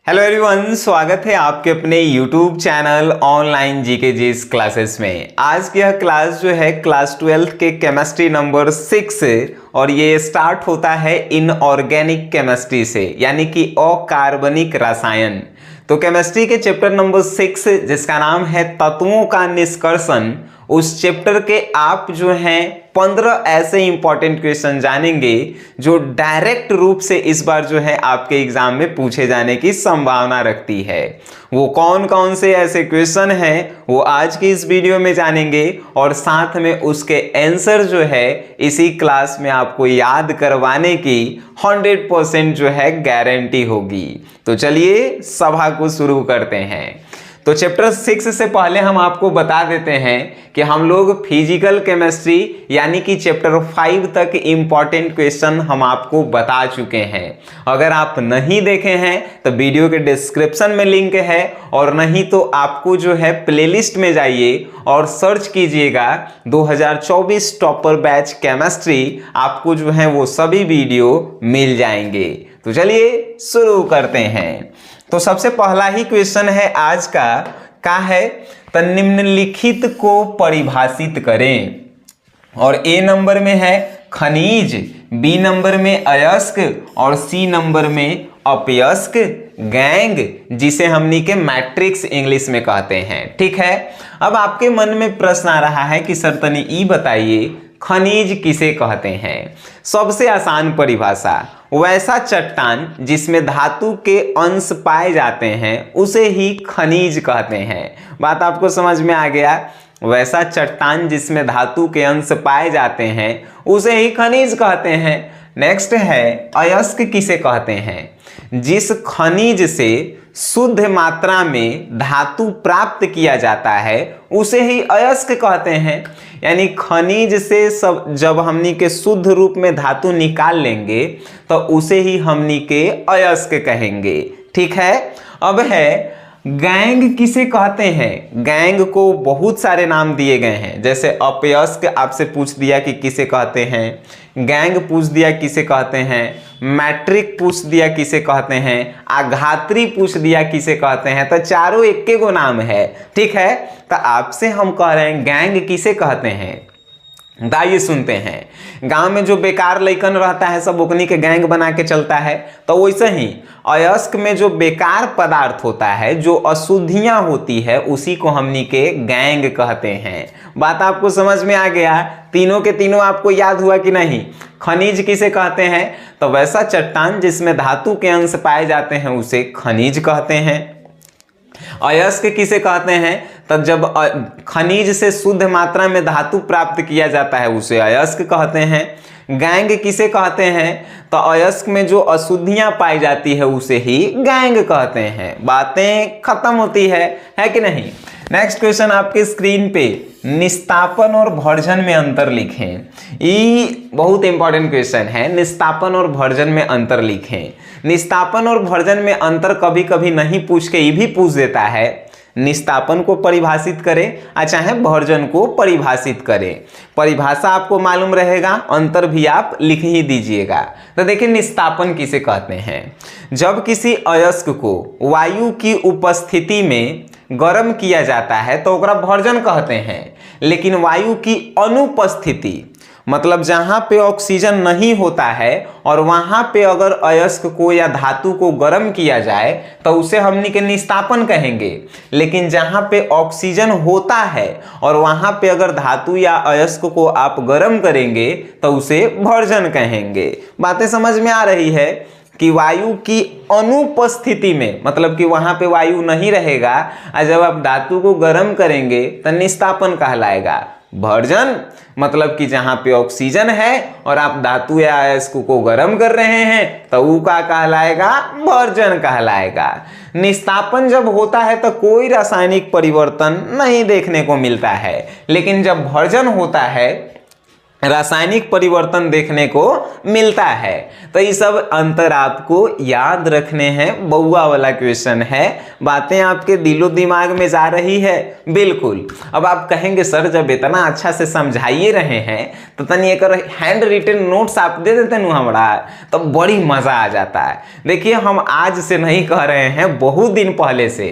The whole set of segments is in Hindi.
हेलो एवरीवन, स्वागत है आपके अपने YouTube चैनल ऑनलाइन जीके जीस क्लासेस में। आज की यह क्लास जो है क्लास 12 के केमिस्ट्री नंबर 6 और ये स्टार्ट होता है इनऑर्गेनिक केमिस्ट्री से, यानी कि अकार्बनिक रसायन। तो केमिस्ट्री के चैप्टर नंबर 6 जिसका नाम है तत्वों का निष्कर्षण, उस चैप्टर के आप जो हैं 15 ऐसे इंपॉर्टेंट क्वेश्चन जानेंगे जो डायरेक्ट रूप से इस बार जो है आपके एग्जाम में पूछे जाने की संभावना रखती है। वो कौन कौन से ऐसे क्वेश्चन हैं वो आज की इस वीडियो में जानेंगे और साथ में उसके आंसर जो है इसी क्लास में आपको याद करवाने की 100% जो है गारंटी होगी। तो चलिए सभा को शुरू करते हैं। तो चैप्टर 6 से पहले हम आपको बता देते हैं कि हम लोग फिजिकल केमिस्ट्री यानी कि चैप्टर 5 तक इंपॉर्टेंट क्वेश्चन हम आपको बता चुके हैं। अगर आप नहीं देखे हैं तो वीडियो के डिस्क्रिप्शन में लिंक है, और नहीं तो आपको जो है प्लेलिस्ट में जाइए और सर्च कीजिएगा 2024 टॉपर बैच केमिस्ट्री, आपको जो है वो सभी वीडियो मिल जाएंगे। तो चलिए शुरू करते हैं। तो सबसे पहला ही क्वेश्चन है आज का है तो निम्नलिखित को परिभाषित करें। और ए नंबर में है खनिज, बी नंबर में अयस्क और सी नंबर में अपयस्क गैंग, जिसे हमनी के मैट्रिक्स इंग्लिश में कहते हैं। ठीक है, अब आपके मन में प्रश्न आ रहा है कि सर तनी ई बताइए खनिज किसे कहते हैं। सबसे आसान परिभाषा, वैसा चट्टान जिसमें धातु के अंश पाए जाते हैं उसे ही खनिज कहते हैं। बात आपको समझ में आ गया? वैसा चट्टान जिसमें धातु के अंश पाए जाते हैं उसे ही खनिज कहते हैं। नेक्स्ट है अयस्क किसे कहते हैं? जिस खनिज से शुद्ध मात्रा में धातु प्राप्त किया जाता है उसे ही अयस्क कहते हैं। यानी खनिज से सब जब हमनी के शुद्ध रूप में धातु निकाल लेंगे तो उसे ही हमनी के अयस्क कहेंगे। ठीक है, अब है गैंग किसे कहते हैं? गैंग को बहुत सारे नाम दिए गए हैं, जैसे अपयस्क आपसे पूछ दिया कि किसे कहते हैं, गैंग पूछ दिया किसे कहते हैं, मैट्रिक पूछ दिया किसे कहते हैं, आघात्री पूछ दिया किसे कहते हैं। तो चारों एक गो नाम है। ठीक है, तो आपसे हम कह रहे हैं गैंग किसे कहते हैं। दाइए सुनते हैं। गांव में जो बेकार लइकन रहता है सब ओकनी के गैंग बना के चलता है, तो वैसे ही अयस्क में जो बेकार पदार्थ होता है, जो अशुद्धियां होती है, उसी को हमनी के गैंग कहते हैं। बात आपको समझ में आ गया? तीनों के तीनों आपको याद हुआ कि नहीं? खनिज किसे कहते हैं? तो वैसा चट्टान जिसमें धातु के अंश पाए जाते हैं उसे खनिज कहते हैं। अयस्क किसे कहते हैं? तब जब खनिज से शुद्ध मात्रा में धातु प्राप्त किया जाता है उसे अयस्क कहते हैं। गैंग किसे कहते हैं? तो अयस्क में जो अशुद्धियां पाई जाती है उसे ही गैंग कहते हैं। बातें खत्म होती है कि नहीं? नेक्स्ट क्वेश्चन आपके स्क्रीन पे, निस्तापन और भर्जन में अंतर लिखें। ये बहुत इंपॉर्टेंट क्वेश्चन है। निस्तापन और भर्जन में अंतर लिखें। निस्तापन और भर्जन में अंतर कभी कभी नहीं पूछ के ये भी पूछ देता है, निस्तापन को परिभाषित करें या चाहे भर्जन को परिभाषित करें। परिभाषा आपको मालूम रहेगा, अंतर भी आप लिख ही दीजिएगा। तो देखिए निस्तापन किसे कहते हैं? जब किसी अयस्क को वायु की उपस्थिति में गर्म किया जाता है तो ओकरा भर्जन कहते हैं। लेकिन वायु की अनुपस्थिति, मतलब जहां पे ऑक्सीजन नहीं होता है और वहां पे अगर अयस्क को या धातु को गर्म किया जाए तो उसे हमनी के निस्तापन कहेंगे। लेकिन जहां पे ऑक्सीजन होता है और वहां पे अगर धातु या अयस्क को आप गर्म करेंगे तो उसे भर्जन कहेंगे। बातें समझ में आ रही है कि वायु की अनुपस्थिति में, मतलब कि वहां पे वायु नहीं रहेगा और जब आप धातु को गर्म करेंगे तो निस्तापन कहलाएगा। भर्जन मतलब कि जहां पे ऑक्सीजन है और आप धातु या अयस्क को गर्म कर रहे हैं तो वो क्या कहलाएगा? भर्जन कहलाएगा। निस्तापन जब होता है तो कोई रासायनिक परिवर्तन नहीं देखने को मिलता है, लेकिन जब भर्जन होता है रासायनिक परिवर्तन देखने को मिलता है। तो ये सब अंतर आपको याद रखने हैं, बउआ वाला क्वेश्चन है। बातें आपके दिलो दिमाग में जा रही है? बिल्कुल। अब आप कहेंगे सर जब इतना अच्छा से समझाइए रहे हैं तो तनी एक हैंड रिटन नोट्स आप दे देते नु हमरा, तो बड़ी मजा आ जाता है। देखिए हम आज से नहीं कह रहे हैं, बहुत दिन पहले से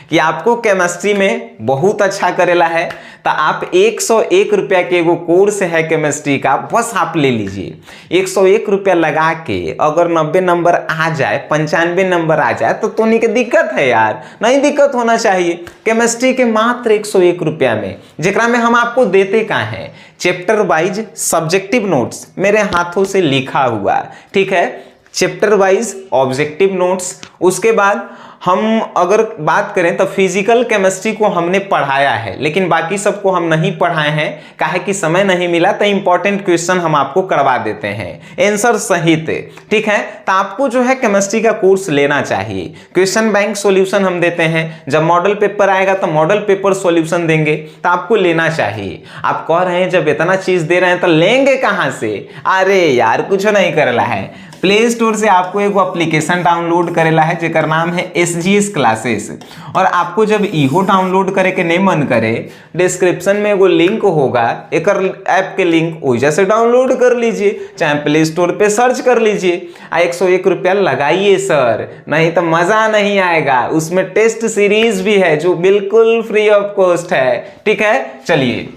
कि आपको केमिस्ट्री में बहुत अच्छा करेला है, तो आप 101 रुपया के एगो कोर्स है केमिस्ट्री का, बस आप ले लीजिए। 101 रुपया लगा के अगर 90 नंबर आ जाए, 95 नंबर आ जाए तो नहीं के दिक्कत है यार, नहीं दिक्कत होना चाहिए। केमिस्ट्री के मात्र 101 रुपया में, जेकरा में हम आपको देते का है चैप्टर वाइज सब्जेक्टिव नोट्स मेरे हाथों से लिखा हुआ, ठीक है, चैप्टर वाइज ऑब्जेक्टिव नोट्स। उसके बाद हम अगर बात करें तो फिजिकल केमिस्ट्री को हमने पढ़ाया है, लेकिन बाकी सबको हम नहीं पढ़ाए हैं, काहे कि समय नहीं मिला, तो इंपॉर्टेंट क्वेश्चन हम आपको करवा देते हैं आंसर सहित, ठीक है। तो आपको जो है केमिस्ट्री का कोर्स लेना चाहिए। क्वेश्चन बैंक सॉल्यूशन हम देते हैं, जब मॉडल पेपर आएगा तो मॉडल पेपर सॉल्यूशन देंगे, तो आपको लेना चाहिए। आप कह रहे हैं जब इतना चीज दे रहे हैं तो लेंगे कहां से? अरे यार कुछ नहीं करला है, प्ले स्टोर से आपको एक एप्लीकेशन डाउनलोड करेला है जेकर नाम है SGS क्लासेस। और आपको जब इहो डाउनलोड करे के नहीं मन करे, डिस्क्रिप्शन में एगो लिंक होगा, एक ऐप के लिंक वजह से डाउनलोड कर लीजिए, चाहे प्ले स्टोर पे सर्च कर लीजिए। 101 रुपया लगाइए सर, नहीं तो मजा नहीं आएगा। उसमें टेस्ट सीरीज भी है जो बिल्कुल फ्री ऑफ कॉस्ट है, ठीक है। चलिए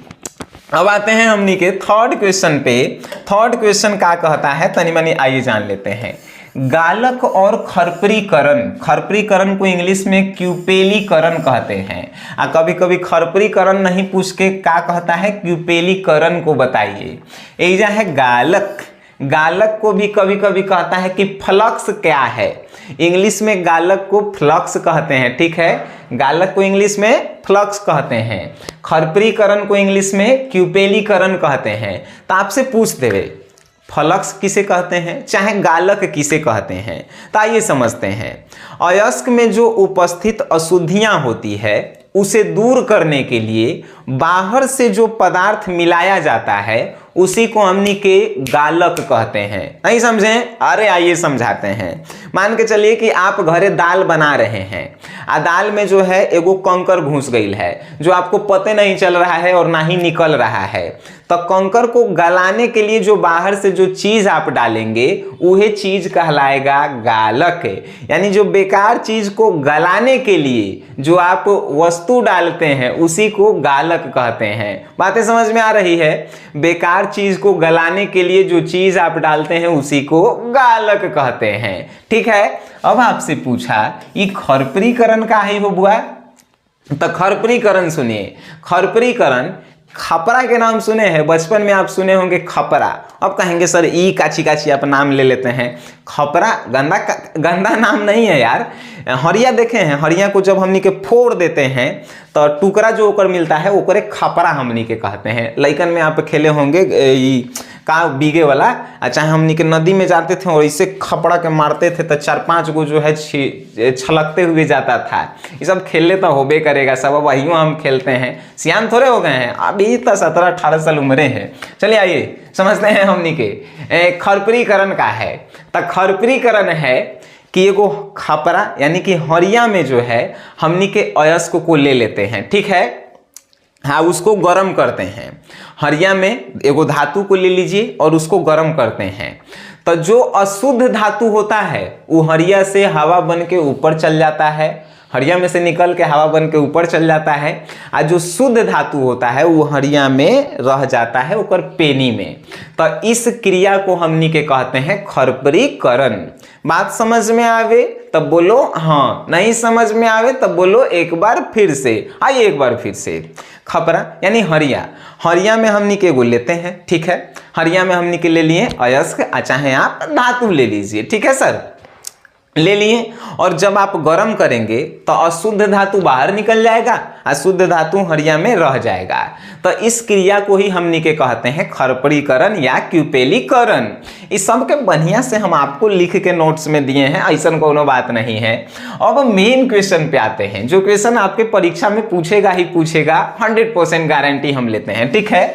अब आते हैं हमनी के थर्ड क्वेश्चन पे। थर्ड क्वेश्चन क्या कहता है तनी मनी आइए जान लेते हैं। गालक और खरपरीकरण, खरपरीकरण को इंग्लिश में क्यूपेलीकरण कहते हैं। कभी कभी खरपरीकरण नहीं पूछ के क्या कहता है, क्यूपेलीकरण को बताइए। एजा है गालक, गालक को भी कभी कभी कहता है कि फ्लक्स क्या है, इंग्लिश में गालक को फ्लक्स कहते हैं, ठीक है। गालक को इंग्लिश में फ्लक्स कहते हैं, खरपरीकरण को इंग्लिश में क्यूपेलीकरण कहते हैं। तो आपसे पूछ देवे फ्लक्स किसे कहते हैं, चाहे गालक किसे कहते हैं, तो आइए समझते हैं। अयस्क में जो उपस्थित अशुद्धियां होती है उसे दूर करने के लिए बाहर से जो पदार्थ मिलाया जाता है उसी को हमनी के गालक कहते हैं। नहीं समझे? अरे आइए समझाते हैं। मान के चलिए कि आप घरे दाल बना रहे हैं, दाल में जो है एगो कंकर घुस गई है जो आपको पता नहीं चल रहा है और ना ही निकल रहा है। तो कंकर को गलाने के लिए जो बाहर से जो चीज आप डालेंगे वही चीज कहलाएगा गालक। यानी जो बेकार चीज को गलाने के लिए जो आप वस्तु डालते हैं उसी को गालक कहते हैं। बातें समझ में आ रही है? बेकार चीज को गलाने के लिए जो चीज आप डालते हैं उसी को गालक कहते हैं, ठीक है। अब आपसे पूछा ये खरपरीकरण का है वो बुआ, तो खरपरीकरण सुनिए। खरपरीकरण खपरा के नाम सुने हैं, बचपन में आप सुने होंगे खपरा। अब कहेंगे सर ई काची काची आप नाम ले लेते हैं, खपरा गंदा नाम नहीं है यार। हरिया देखे हैं, हरिया को जब हमनी के फोड़ देते हैं तो टुकड़ा जो ओकर मिलता है ओकरे खपरा हमनी के कहते हैं। लइकन में आप खेले होंगे का बीगे वाला, चाहे हमनी के नदी में जाते थे और इसे खपड़ा के मारते थे तो 4-5 गो जो है छलकते हुए जाता था। ये सब खेलने तो होबे करेगा सब, वही हम खेलते हैं, सियान थोड़े हो गए हैं, अभी तो 17-18 साल उम्र है। चलिए आइए समझते हैं हमनी के खरपरीकरण का है। तो खरपरीकरण है कि एगो खपरा यानी कि हरिया में जो है हमनी के अयस्क को ले लेते हैं, ठीक है, हाँ, उसको गर्म करते हैं। हरिया में एगो धातु को ले लीजिए और उसको गर्म करते हैं। तो जो अशुद्ध धातु होता है वो हरिया से हवा बन के ऊपर चल जाता है, हरिया में से निकल के हवा बन के ऊपर चल जाता है, और जो शुद्ध धातु होता है वो हरिया में रह जाता है ऊपर पेनी में। तो इस क्रिया को हमनी के कहते हैं खरपरीकरण। बात समझ में आवे तब बोलो हाँ, नहीं समझ में आवे तब बोलो एक बार फिर से। आइए एक बार फिर से। खपरा यानी हरिया, हरिया में हमनी के एगो लेते हैं, ठीक है, हरिया में हमनी के ले लिए अयस्क, चाहे आप धातु ले लीजिए, ठीक है सर, ले लिए। और जब आप गर्म करेंगे तो अशुद्ध धातु बाहर निकल जाएगा, अशुद्ध धातु हरिया में रह जाएगा। तो इस क्रिया को ही हमनी के कहते हैं खरपरीकरण या क्यूपेलीकरण। इस सब के बढ़िया से हम आपको लिख के नोट्स में दिए हैं, ऐसा कोनो बात नहीं है। अब मेन क्वेश्चन पे आते हैं, जो क्वेश्चन आपके परीक्षा में पूछेगा ही पूछेगा, 100% गारंटी हम लेते हैं, ठीक है।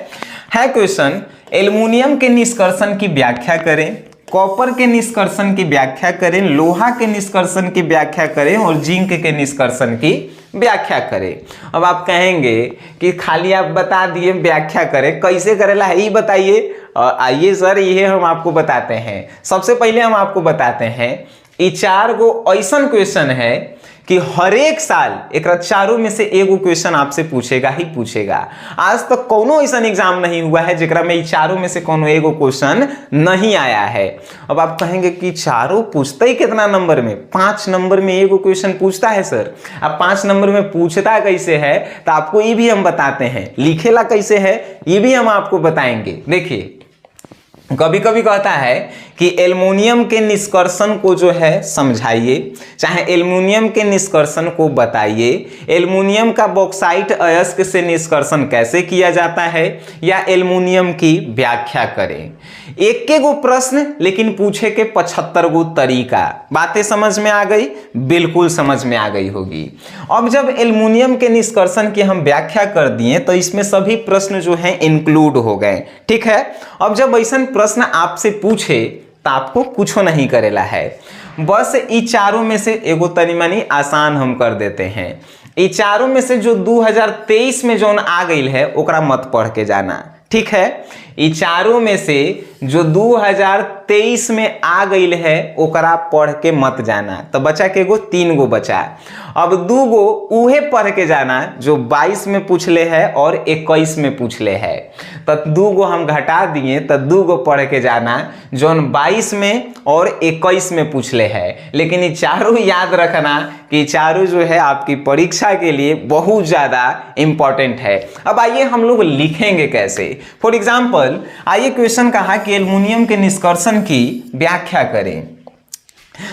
क्वेश्चन एल्युमिनियम के निष्कर्षण की व्याख्या करें, कॉपर के निष्कर्षण की व्याख्या करें, लोहा के निष्कर्षण की व्याख्या करें और जिंक के निष्कर्षण की व्याख्या करें। अब आप कहेंगे कि खाली आप बता दिए व्याख्या करें, कैसे करेला है ये बताइए। आइए सर ये हम आपको बताते हैं। सबसे पहले हम आपको बताते हैं ये 4 गो ऐसा क्वेश्चन है कि हर एक साल एक चारों में से एगो क्वेश्चन आपसे पूछेगा ही पूछेगा। आज तक कोनो ऐसा एग्जाम नहीं हुआ है जेकरा में चारों में से कोनो एगो क्वेश्चन नहीं आया है। अब आप कहेंगे कि चारों पूछते ही कितना नंबर में? 5 नंबर में एगो क्वेश्चन पूछता है सर। अब 5 नंबर में पूछता कैसे है तो आपको ये भी हम बताते हैं, लिखेला कैसे है ये भी हम आपको बताएंगे। देखिए कभी कभी कहता है कि एल्युमिनियम के निष्कर्षण को जो है समझाइए, चाहे एल्युमिनियम के निष्कर्षण को बताइए, एल्युमिनियम का बॉक्साइट अयस्क से निष्कर्षण कैसे किया जाता है, या एल्युमिनियम की व्याख्या करें। एक के गो प्रश्न लेकिन पूछे के 75 गो तरीका। बातें समझ में आ गई? बिल्कुल समझ में आ गई होगी। अब जब एल्युमिनियम के निष्कर्षण की हम व्याख्या कर दिए तो इसमें सभी प्रश्न जो हैं इंक्लूड हो गए, ठीक है। अब जब ऐसा प्रश्न आपसे पूछे तो आपको कुछ नहीं करेला है, बस ये चारों में से एगो तनी मनी आसान हम कर देते हैं। ये चारों में से जो 2023 में जो आ गई है ओकरा मत पढ़ के जाना, ठीक है। ये चारों में से जो 2023 में आ गई है ओकरा पढ़ के मत जाना। तो बचा के गो 3 गो बचा। अब 2 गो उहे पढ़ के जाना जो 22 में पूछले है और 21 में पूछले है। तो 2 गो हम घटा दिए तो 2 गो पढ़ के जाना जो 22 में और 21 में पूछले है। लेकिन ये चारों याद रखना कि चारों जो है आपकी परीक्षा के लिए बहुत ज्यादा इंपॉर्टेंट है। अब आइए हम लोग लिखेंगे कैसे। फॉर एग्जाम्पल आइए क्वेश्चन कहा कि एल्युमिनियम के निष्कर्षण की व्याख्या करें।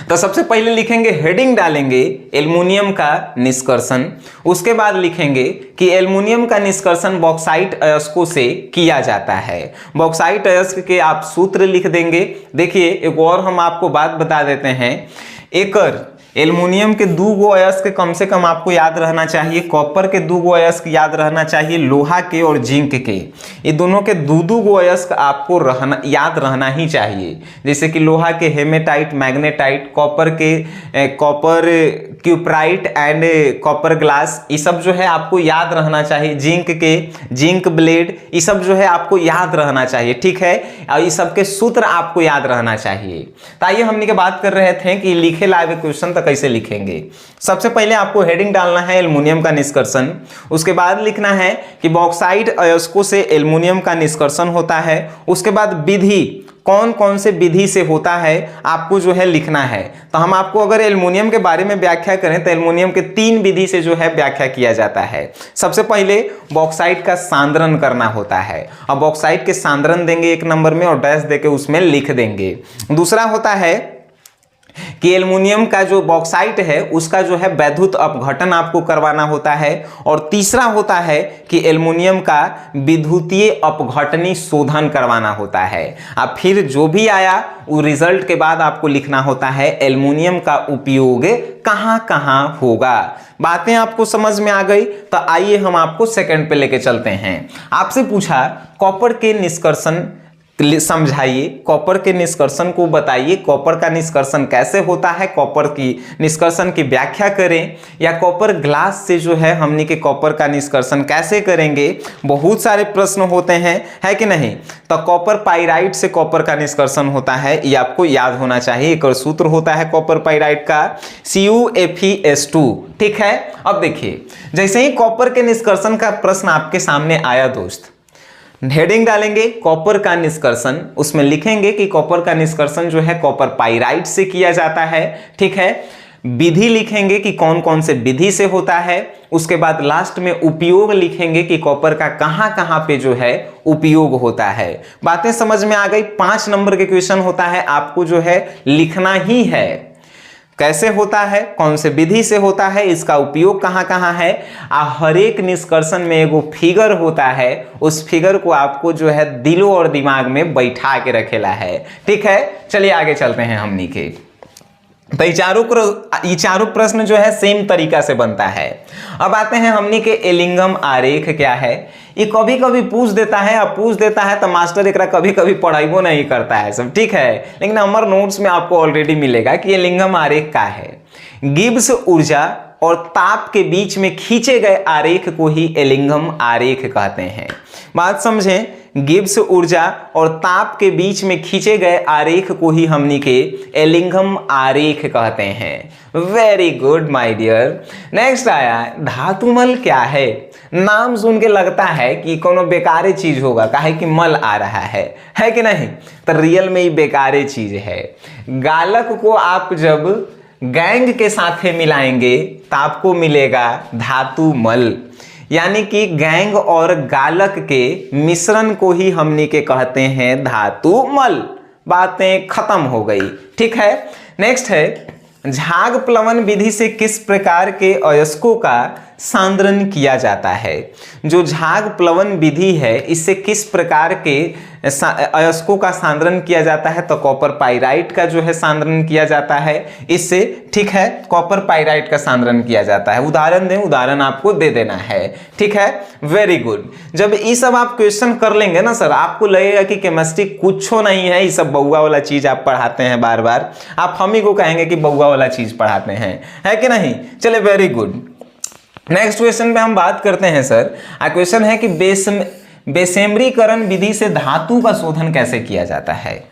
तो सबसे पहले लिखेंगे, हेडिंग डालेंगे एल्युमिनियम का निष्कर्षण। उसके बाद लिखेंगे कि एल्युमिनियम का निष्कर्षण बॉक्साइट अयस्कों से किया जाता है। बॉक्साइट अयस्क के आप सूत्र लिख देंगे। देखिए एक और हम आपको बात बता देते हैं, एकर एल्युमिनियम के 2 गो अयस्क कम से कम आपको याद रहना चाहिए, कॉपर के 2 गो अयस्क याद रहना चाहिए, लोहा के और जिंक के, ये दोनों के 2 गो अयस्क आपको याद रहना ही चाहिए। जैसे कि लोहा के हेमेटाइट, मैग्नेटाइट, कॉपर के copper cuprite and copper glass, ये सब जो है आपको याद रहना चाहिए। जिंक के जिंक ब्लेड, ये सब जो है आपको याद रहना चाहिए, ठीक है। और ये सब के सूत्र आपको याद रहना चाहिए। तो आइए हमने के बात कर रहे थे कि लिखे लाइव क्वेश्चन तो कैसे लिखेंगे। सबसे पहले आपको हेडिंग डालना है एल्युमिनियम का निष्कर्षण। उसके बाद लिखना है कि बॉक्साइट अयस्कों से एल्युमिनियम का निष्कर्षण होता है। उसके बाद विधि, कौन कौन से विधि से होता है आपको जो है लिखना है। तो हम आपको अगर एल्युमिनियम के बारे में व्याख्या करें तो एल्युमिनियम के 3 विधि से जो है व्याख्या किया जाता है। सबसे पहले बॉक्साइट का सांद्रण करना होता है। अब बॉक्साइट के सांद्रण देंगे 1 नंबर में और डैश देके उसमें लिख देंगे। दूसरा होता है कि एल्युमिनियम का जो बॉक्साइट है उसका जो है वैद्युत अपघटन आपको करवाना होता है। और तीसरा होता है कि एल्युमिनियम का विद्युतीय अपघटनी शोधन करवाना होता है। अब फिर जो भी आया वो रिजल्ट के बाद आपको लिखना होता है एल्युमिनियम का उपयोग कहां कहां होगा। बातें आपको समझ में आ गई? तो आइए हम आपको सेकंड पे लेके चलते हैं। आपसे पूछा कॉपर के निष्कर्षण समझाइए, कॉपर के निष्कर्षण को बताइए, कॉपर का निष्कर्षण कैसे होता है, कॉपर की निष्कर्षण की व्याख्या करें, या कॉपर ग्लास से जो है हमने के कॉपर का निष्कर्षण कैसे करेंगे। बहुत सारे प्रश्न होते हैं, है कि नहीं। तो कॉपर पाइराइट से कॉपर का निष्कर्षण होता है, ये आपको याद होना चाहिए। एक और सूत्र होता है कॉपर पाइराइट का CuFeS2, ठीक है। अब देखिए जैसे ही कॉपर के निष्कर्षण का प्रश्न आपके सामने आया दोस्त, हेडिंग डालेंगे कॉपर का निष्कर्षण, उसमें लिखेंगे कि कॉपर का निष्कर्षण जो है कॉपर पाइराइट से किया जाता है, ठीक है। विधि लिखेंगे कि कौन कौन से विधि से होता है। उसके बाद लास्ट में उपयोग लिखेंगे कि कॉपर का कहां कहां पे जो है उपयोग होता है। बातें समझ में आ गई? 5 नंबर के क्वेश्चन होता है, आपको जो है लिखना ही है कैसे होता है, कौन से विधि से होता है, इसका उपयोग कहां कहां है। हर एक निष्कर्षण में एगो फिगर होता है, उस फिगर को आपको जो है दिलों और दिमाग में बैठा के रखेला है, ठीक है। चलिए आगे चलते हैं हमनी के। तो ये चारों प्रश्न जो है सेम तरीका से बनता है। अब आते हैं हमने के एलिंगम आरेख क्या है। ये कभी कभी पूछ देता है, अब पूछ देता है तो मास्टर एकरा कभी कभी पढ़ाइबो नहीं करता है सब, ठीक है, लेकिन हमारे नोट्स में आपको ऑलरेडी मिलेगा कि एलिंगम आरेख क्या है। गिब्स ऊर्जा और ताप के बीच में खींचे गए आरेख को ही एलिंगम आरेख कहते हैं। बात समझें, गिब्स ऊर्जा और ताप के बीच में खींचे गए आरेख को ही हमनी के एलिंगम आरेख कहते हैं। Very good my dear. Next आया धातुमल क्या है। नाम सुन के लगता है कि कोनो बेकारे चीज होगा, काहे कि मल आ रहा है कि नहीं, तो रियल में ही बेकारे चीज है। गालक को आप जब गैंग के साथ मिलाएंगे तो आपको मिलेगा धातु मल, यानी कि गैंग और गालक के मिश्रण को ही हमनी के कहते हैं धातु मल। बातें खत्म हो गई, ठीक है। नेक्स्ट है झाग प्लवन विधि से किस प्रकार के अयस्कों का सांद्रण किया जाता है। जो झाग प्लवन विधि है इससे किस प्रकार के अयस्कों का सांद्रण किया जाता है, तो कॉपर पाइराइट का जो है सांद्रण किया जाता है इससे, ठीक है, कॉपर पाइराइट का सांद्रण किया जाता है। उदाहरण दें, उदाहरण आपको दे देना है, ठीक है। Very good. जब ये सब आप क्वेश्चन कर लेंगे ना सर, आपको लगेगा कि केमिस्ट्री कुछ नहीं है, ये सब बउआ वाला चीज आप पढ़ाते हैं बार बार, आप हम ही को कहेंगे कि बउआ वाला चीज पढ़ाते हैं, है कि नहीं। चले वेरी गुड। नेक्स्ट क्वेश्चन पे हम बात करते हैं सर। क्वेश्चन है कि बेसेमरीकरण विधि से धातु का शोधन कैसे किया जाता है।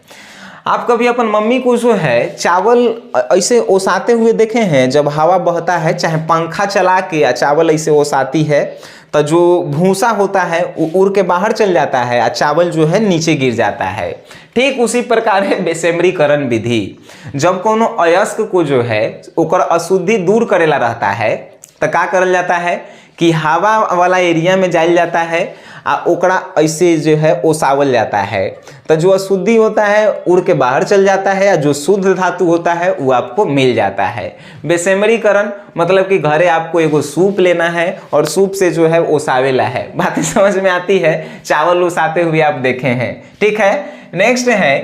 आप कभी अपन मम्मी को जो है चावल ऐसे ओसाते हुए देखे हैं, जब हवा बहता है चाहे पंखा चला के या चावल ऐसे ओसाती है तो जो भूसा होता है वो उड़ के बाहर चल जाता है और चावल जो है नीचे गिर जाता है। ठीक उसी प्रकार है बेसेमरीकरण विधि। जब कोनो अयस्क को जो है ओकर अशुद्धि दूर करेला रहता है तो का करल जाता है कि हवा वाला एरिया में जायल जाता है आ ओकरा ऐसे जो है ओसावल जाता है, तो जो अशुद्धि होता है उड़ के बाहर चल जाता है, या जो शुद्ध धातु होता है वो आपको मिल जाता है। बेसेमरीकरण मतलब कि घरे आपको एगो सूप लेना है और सूप से जो है ओसावेला है। बातें समझ में आती है, चावल ओसाते हुए आप देखे हैं, ठीक है। नेक्स्ट है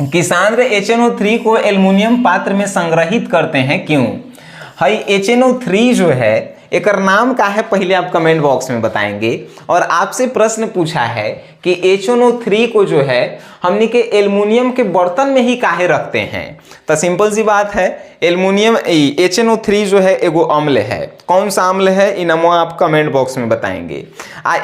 कि सांद्र HNO3 को एल्युमिनियम पात्र में संग्रहित करते हैं क्यों। हाई HNO3 जो है एकर नाम का है, पहले आप कमेंट बॉक्स में बताएंगे। और आपसे प्रश्न पूछा है कि HNO3 को जो है हमने के एल्युमिनियम के बर्तन में ही काहे रखते हैं। तो सिंपल सी बात है, एल्युमिनियम HNO3 जो है एगो अम्ल है। कौन सा अम्ल है इनमो आप कमेंट बॉक्स में बताएंगे।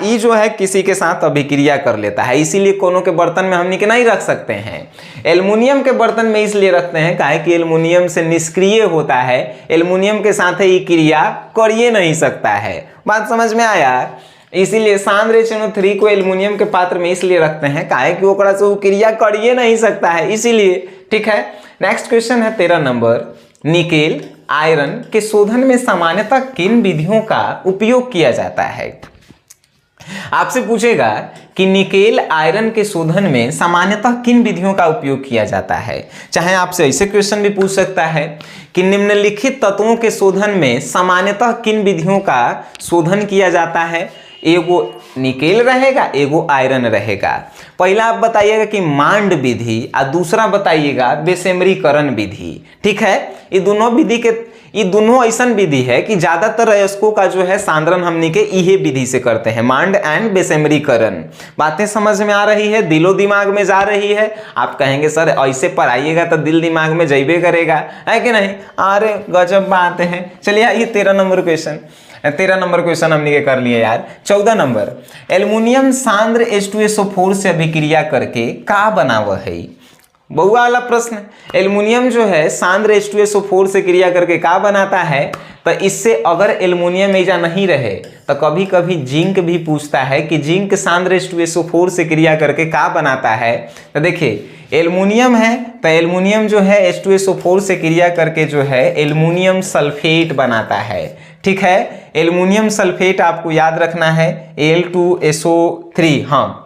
ई जो है किसी के साथ अभिक्रिया कर लेता है, इसीलिए कोनो के बर्तन में हमने के नहीं रख सकते हैं। एल्युमिनियम के बर्तन में इसलिए रखते हैं काहे कि एल्युमिनियम से निष्क्रिय होता है, एल्युमिनियम के साथ ही क्रिया करिए नहीं सकता है। बात समझ में आया। इसीलिए सांद्र HNO3 को एल्युमिनियम के पात्र में इसलिए रखते हैं काहे कि ओकरा से वो क्रिया करिए नहीं सकता है, इसीलिए, ठीक है। नेक्स्ट क्वेश्चन है 13 नंबर। निकेल आयरन के शोधन में सामान्यतः किन विधियों का उपयोग किया जाता है। आपसे पूछेगा कि निकेल आयरन के शोधन में सामान्यतः किन विधियों का उपयोग किया जाता है। चाहे आपसे ऐसे क्वेश्चन भी पूछ सकता है कि निम्नलिखित तत्वों के शोधन में सामान्यतः किन विधियों का शोधन किया जाता है। एगो निकेल रहेगा, एगो आयरन रहेगा। पहला आप बताइएगा कि मांड विधि और दूसरा बताइएगा बेसेमरीकरण विधि, ठीक है। ये दोनों ऐसा विधि है कि ज्यादातर अयस्कों का जो है सांद्रण हमनी के इहे विधि से करते हैं, मांड एंड बेसेमरीकरण। बातें समझ में आ रही है, दिलो दिमाग में जा रही है। आप कहेंगे सर ऐसे पढ़ाइएगा तो दिल दिमाग में जाइबे करेगा, है कि नहीं। अरे गजब बात है। चलिए आइए 13 नंबर क्वेश्चन हमने के कर लिए यार। 14 नंबर, एल्युमिनियम सांद्र H2SO4 से अभिक्रिया करके का बनाव है। बहुआ वाला प्रश्न। एल्युमिनियम जो है सांद्र H2SO4 से क्रिया करके का बनाता है, तो इससे अगर एल्युमिनियम ऐसा नहीं रहे तो कभी कभी जिंक भी पूछता है कि जिंक सांद्र H2SO4 से क्रिया करके का बनाता है। तो देखिए एल्युमिनियम है तो एल्युमिनियम जो है H2SO4 से क्रिया करके जो है एल्युमिनियम सल्फेट बनाता है, ठीक है। एल्युमिनियम सल्फेट आपको याद रखना है Al2SO3, हाँ,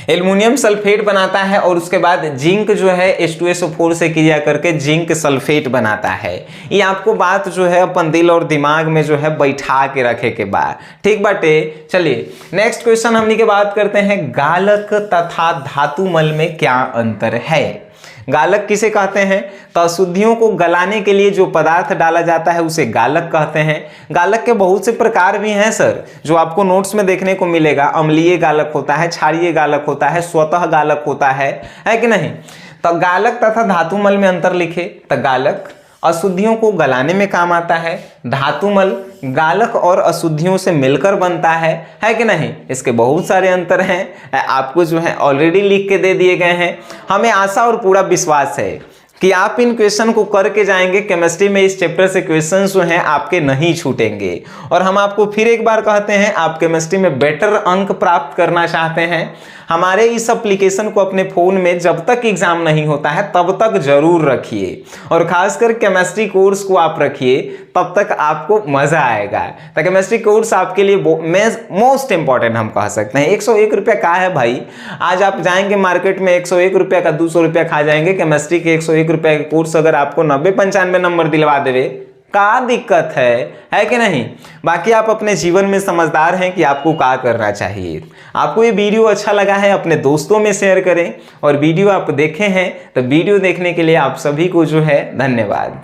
एल्युमिनियम सल्फेट बनाता है। और उसके बाद जिंक जो है H2SO4 से क्रिया करके जिंक सल्फेट बनाता है। ये आपको बात जो है अपन दिल और दिमाग में जो है बैठा के रखे के बाद, ठीक बाटे। चलिए नेक्स्ट क्वेश्चन हमनी के बात करते हैं, गालक तथा धातुमल में क्या अंतर है। गालक किसे कहते हैं? तो अशुद्धियों को गलाने के लिए जो पदार्थ डाला जाता है उसे गालक कहते हैं। गालक के बहुत से प्रकार भी हैं सर, जो आपको नोट्स में देखने को मिलेगा। अम्लीय गालक होता है, क्षारीय गालक होता है, स्वतः गालक होता है कि नहीं? तो गालक तथा धातुमल में अंतर लिखे। तो गालक अशुद्धियों को गलाने में काम आता है, धातुमल गालक और अशुद्धियों से मिलकर बनता है कि नहीं? इसके बहुत सारे अंतर हैं, आपको जो है ऑलरेडी लिख के दे दिए गए हैं। हमें आशा और पूरा विश्वास है कि आप इन क्वेश्चन को करके जाएंगे। केमिस्ट्री में इस चैप्टर से क्वेश्चंस जो हैं आपके नहीं छूटेंगे। और हम आपको फिर एक बार कहते हैं, आप केमिस्ट्री में बेटर अंक प्राप्त करना चाहते हैं, हमारे इस एप्लीकेशन को अपने फ़ोन में जब तक एग्जाम नहीं होता है तब तक जरूर रखिए, और खासकर केमिस्ट्री कोर्स को आप रखिए, तब तक आपको मजा आएगा। तो केमिस्ट्री कोर्स आपके लिए मोस्ट इंपॉर्टेंट हम कह सकते हैं। 101 रुपया का है भाई, आज आप जाएंगे मार्केट में 101 रुपया का 200 रुपया खा जाएंगे। केमिस्ट्री के 101 रुपया के कोर्स अगर आपको 90-95 नंबर दिलवा देवे, क्या दिक्कत है कि नहीं? बाकी आप अपने जीवन में समझदार हैं कि आपको क्या करना चाहिए। आपको ये वीडियो अच्छा लगा है अपने दोस्तों में शेयर करें, और वीडियो आप देखे हैं तो वीडियो देखने के लिए आप सभी को जो है धन्यवाद।